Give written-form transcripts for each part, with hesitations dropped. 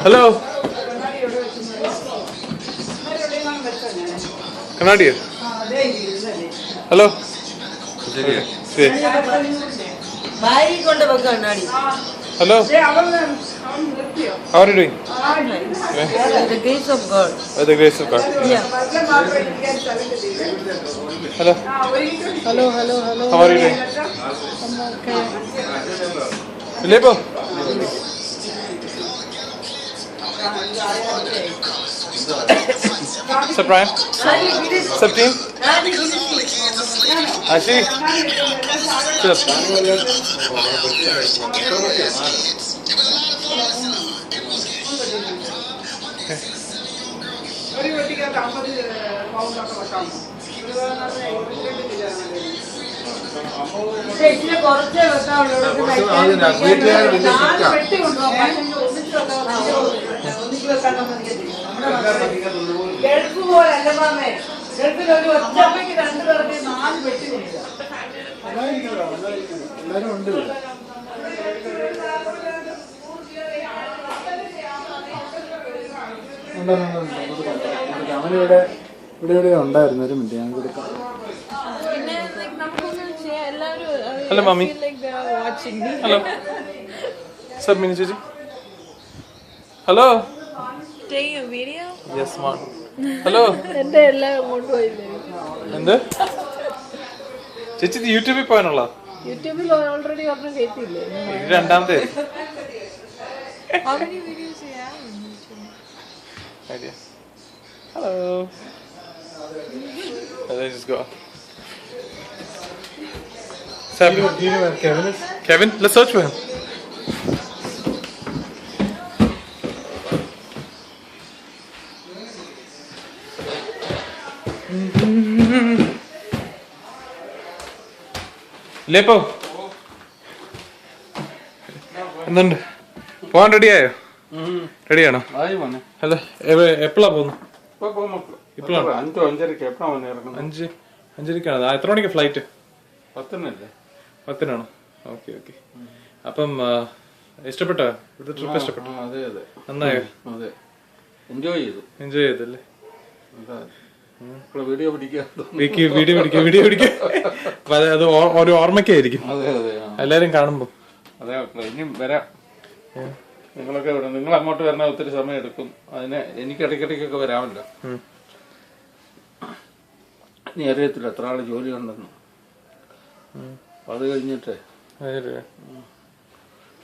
Hello കണ്ണാടിയോ? Hello hello, how are you doing? The grace of God. The grace of God. Yeah. Hello. Hello, hello, hello. How are you doing? I'm okay. Lebo. Subprime. 17. Actually. ഇവിടെ ഉണ്ടായിരുന്നു. ഒരു minute ഞാൻ കൊടുക്കാം. Hello, mommy. Hello. Sir, Mini Chichi. Hello. Taking a video? Yes, ma'am. Hello. എന്റെ എല്ലാം അങ്ങോട്ട് പോയില്ലേ? എന്ത് ചേച്ചി യൂട്യൂബിൽ പോയാനുള്ള യൂട്യൂബിൽ ഓൾറെഡി ഒരെണ്ണം കേട്ടില്ലേ? രണ്ടാമത്തെ How many videos do you have on YouTube? idea. Hello. Let's just go. Sam, Do you know where Kevin is? Kevin, let's search for him. ലേപ്പോ എന്തുണ്ട്? പോവാൻ റെഡിയായോ? റെഡിയാണോ? അല്ല എപ്പോഴാ പോകുന്നു? ഇപ്പോഴാണ് 5:05 എത്ര മണിക്ക് ഫ്ലൈറ്റ്? 10-നാണോ? Okay okay. അപ്പം ഇഷ്ടപ്പെട്ടോ ഇവിടുത്തെ ട്രിപ്പ്? ഇഷ്ടപ്പെട്ടോ? നന്നായോ? എൻജോയ് ചെയ്തല്ലേ? വീഡിയോ പിടിക്കുക. അത് ഒരു ഓർമ്മയ്ക്കായിരിക്കും എല്ലാരും കാണുമ്പോ. അതെ, ഇനിയും വരാം. നിങ്ങളൊക്കെ ഇവിടെ, നിങ്ങൾ അങ്ങോട്ട് വരണ ഒത്തിരി സമയം എടുക്കും. അതിന് എനിക്ക് ഇടയ്ക്കിടയ്ക്കൊക്കെ വരാമല്ലോ. ഇനി അറിയത്തില്ല എത്ര ആള് ജോലി ഉണ്ടെന്ന്. അത് കഴിഞ്ഞിട്ട്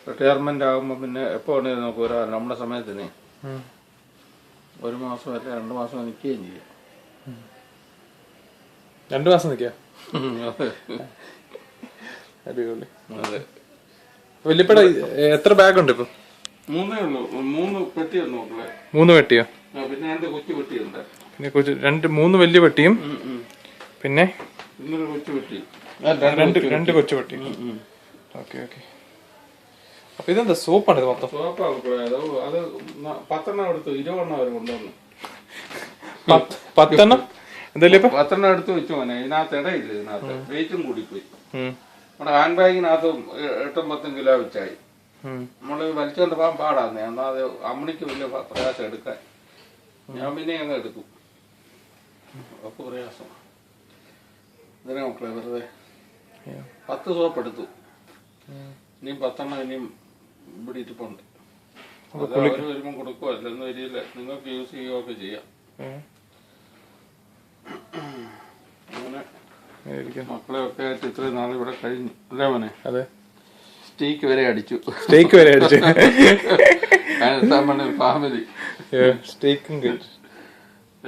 റിട്ടയർമെന്റ് ആകുമ്പോ പിന്നെ എപ്പോ വേണേലും നമുക്ക് വരാം. നമ്മുടെ സമയത്തിന് 1 മാസം അല്ല 2 മാസം നിൽക്കുകയും ചെയ്യാം. 2 മാസം നിൽക്കാം. അടിപൊളി. അതെ. വല്യപ്പട എത്ര ബാഗ് ഉണ്ട് ഇപ്പൊ? 3 ഉള്ളൂ. 3 പെട്ടിയാണ് നോക്കണേ. 3 പെട്ടിയോ? പിന്നെ 2 കൊച്ചു പെട്ടിയുണ്ട്. പിന്നെ 3 വലിയ പെട്ടിയും പിന്നെ ഇന്നൊരു കൊച്ചു പെട്ടി, 2 കൊച്ചു പെട്ടി. Okay okay. അപ്പൊ ഇതെന്താ സോപ്പാണ്? ഇത് മൊത്തം സോപ്പാണ്. അത് 10 എടുത്തു, 20 അവർ കൊണ്ടുവന്നു. 10 എന്തായാലും 10 എടുത്ത് വെച്ചു. മോനെ ഇതിനകത്ത് ഇടയില്ല. ഇതിനകത്ത് വെയിറ്റും കൂടിപ്പോയി. നമ്മുടെ ഹാൻഡ് ബാഗിനകത്ത് 8-10 കിലോ വെച്ചായി. നമ്മള് വലിച്ചോണ്ട് പോകാൻ പാടാന്നേ. എന്നാൽ അത് അമ്മണിക്ക് വലിയ പ്രയാസം എടുക്കാൻ. ഞാൻ പിന്നെ അങ്ങ് എടുക്കും. അപ്പൊ പ്രയാസം ഇതിനെ മക്കളെ വെറുതെ 10 സോപ്പ് എടുത്തു. ഇനിയും 10 ഇനിയും ഇവിടെ ഇരിപ്പുണ്ട്. അവര് വരുമ്പോ കൊടുക്കുവോ അല്ലെന്ന് വരില്ല. നിങ്ങൾക്ക് യൂസ് ചെയ്യുകയൊക്കെ ചെയ്യാം. അങ്ങനെ മക്കളെ ഒക്കെ ആയിട്ട് ഇത്രയും നാൾ ഇവിടെ കഴിഞ്ഞു അല്ലേ മോനെ? അതെ. സ്റ്റേക്ക് വരെ അടിച്ചു. ഫാമിലി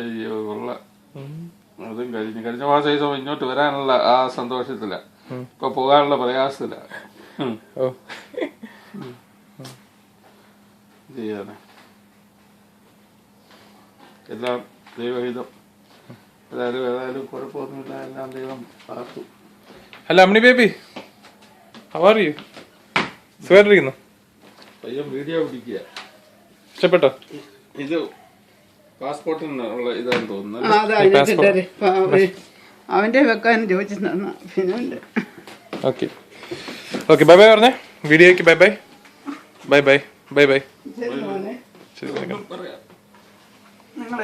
അയ്യോ കൊള്ള. അതും കഴിഞ്ഞ മാസം ഈ സമയം ഇങ്ങോട്ട് വരാനുള്ള ആ സന്തോഷത്തില. ഇപ്പൊ പോകാനുള്ള പ്രയാസത്തില. ചെയ്യാനെ എല്ലാം ദൈവഹിതം. ഏതായാലും കുഴപ്പമൊന്നുമില്ല. എല്ലാം ദൈവം കാത്തു. Hello Amni baby, how are you? സുഖമായിട്ടിരിക്കുന്നു. പയ്യൻ വീഡിയോ പിടിക്കുക. ഇഷ്ടപ്പെട്ടോ? ഇത് പാസ്പോർട്ടിനുള്ള ഇതാന്ന് തോന്നുന്നു. അവന്റെ വെക്കാൻ ചോദിച്ചു. പിന്നെ ഓക്കെ ഓക്കെ. ബൈ ബൈ പറഞ്ഞേ. വീഡിയോക്ക് bye bye. Bye bye bye bye ശരി മോനെ ശരി പറയാം